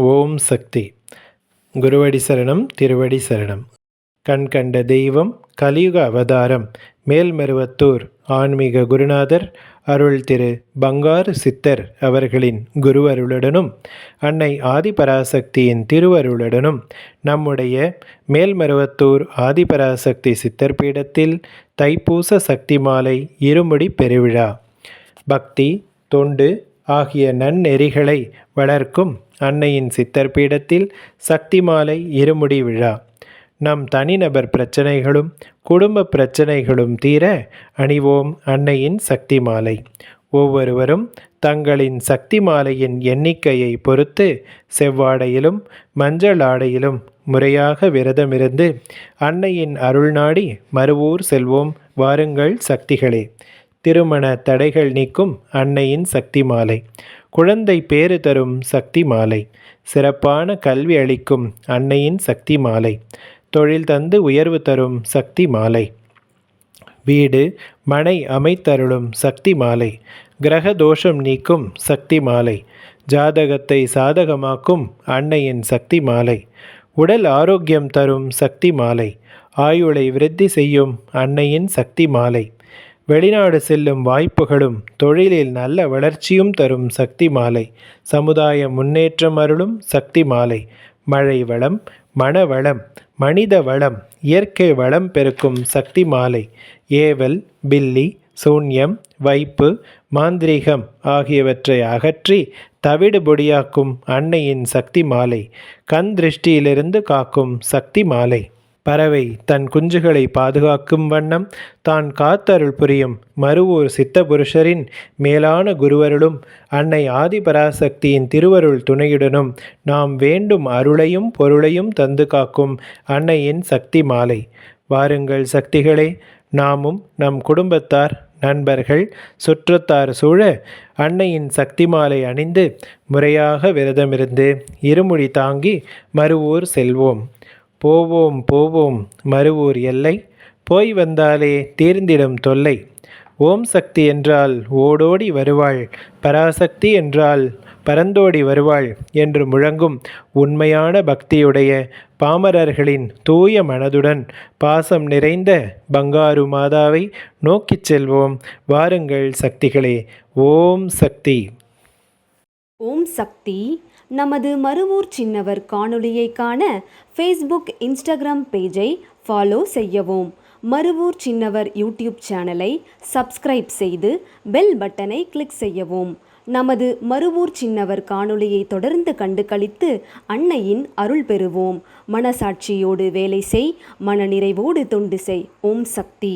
ஓம் சக்தி. குருவடி சரணம், திருவடி சரணம். கண் கண்ட தெய்வம், கலியுக அவதாரம், மேல்மருவத்தூர் ஆன்மீக குருநாதர் அருள் திரு பங்காரு சித்தர் அவர்களின் குருவருளுடனும் அன்னை ஆதிபராசக்தியின் திருவருளுடனும் நம்முடைய மேல்மருவத்தூர் ஆதிபராசக்தி சித்தர் பீடத்தில் தைப்பூச சக்தி மாலை இருமுடி பெருவிழா பக்தி, தொண்டு ஆகிய நன்னெறிகளை வளர்க்கும் அன்னையின் சித்தர் பீடத்தில் சக்தி மாலை இருமுடி விழா. நம் தனிநபர் பிரச்சனைகளும் குடும்ப பிரச்சனைகளும் தீர அணிவோம் அன்னையின் சக்தி மாலை. ஒவ்வொருவரும் தங்களின் சக்தி மாலையின் எண்ணிக்கையை பொறுத்து செவ்வாடையிலும் மஞ்சள் ஆடையிலும் முறையாக விரதமிருந்து அன்னையின் அருள் நாடி மருவூர் செல்வோம். வாருங்கள் சக்திகளே. திருமண தடைகள் நீக்கும் அன்னையின் சக்தி மாலை. குழந்தை பேறு தரும் சக்தி மாலை. சிறப்பான கல்வி அளிக்கும் அன்னையின் சக்தி மாலை. தொழில் தந்து உயர்வு தரும் சக்தி மாலை. வீடு மனை அமைத்தருளும் சக்தி மாலை. கிரக தோஷம் நீக்கும் சக்தி மாலை. ஜாதகத்தை சாதகமாக்கும் அன்னையின் சக்தி மாலை. உடல் ஆரோக்கியம் தரும் சக்தி மாலை. ஆயுளை விருத்தி செய்யும் அன்னையின் சக்தி மாலை. வெளிநாடு செல்லும் வாய்ப்புகளும் தொழிலில் நல்ல வளர்ச்சியும் தரும் சக்தி மாலை. சமுதாய முன்னேற்றம் அருளும் சக்தி மாலை. மழை வளம், மனவளம், மனித வளம், இயற்கை வளம் பெருக்கும் சக்தி மாலை. ஏவல், பில்லி, சூன்யம், வைப்பு, மாந்திரீகம் ஆகியவற்றை அகற்றி தவிடு பொடியாக்கும் அன்னையின் சக்தி மாலை. கண் திருஷ்டியிலிருந்து காக்கும் சக்தி மாலை. பறவை தன் குஞ்சுகளை பாதுகாக்கும் வண்ணம் தான் காத்தருள் புரியும் மருவூர் சித்தபுருஷரின் மேலான குருவருளும் அன்னை ஆதிபராசக்தியின் திருவருள் துணையுடனும் நாம் வேண்டும் அருளையும் பொருளையும் தந்து காக்கும் அன்னையின் சக்தி மாலை. வாருங்கள் சக்திகளே, நாமும் நம் குடும்பத்தார், நண்பர்கள், சுற்றத்தார் சூழ அன்னையின் சக்தி மாலை அணிந்து முறையாக விரதமிருந்து இருமுடி தாங்கி மருவூர் செல்வோம். போவோம் போவோம் மருவூர் எல்லை, போய் வந்தாலே தீர்ந்திடும் தொல்லை. ஓம் சக்தி என்றால் ஓடோடி வருவாள், பராசக்தி என்றால் பரந்தோடி வருவாள் என்று முழங்கும் உண்மையான பக்தியுடைய பாமரர்களின் தூய மனதுடன் பாசம் நிறைந்த பங்காரு மாதாவை நோக்கிச் செல்வோம். வாருங்கள் சக்திகளே. ஓம் சக்தி. ஓம் சக்தி. நமது மருவூர் சின்னவர் காணொளியை காண ஃபேஸ்புக், இன்ஸ்டாகிராம் பேஜை ஃபாலோ செய்யவும். மருவூர் சின்னவர் யூடியூப் சேனலை சப்ஸ்கிரைப் செய்து பெல் பட்டனை கிளிக் செய்யவும். நமது மருவூர் சின்னவர் காணொளியை தொடர்ந்து கண்டு களித்து அன்னையின் அருள் பெறுவோம். மனசாட்சியோடு வேலை செய், மனநிறைவோடு தொண்டு செய். ஓம் சக்தி.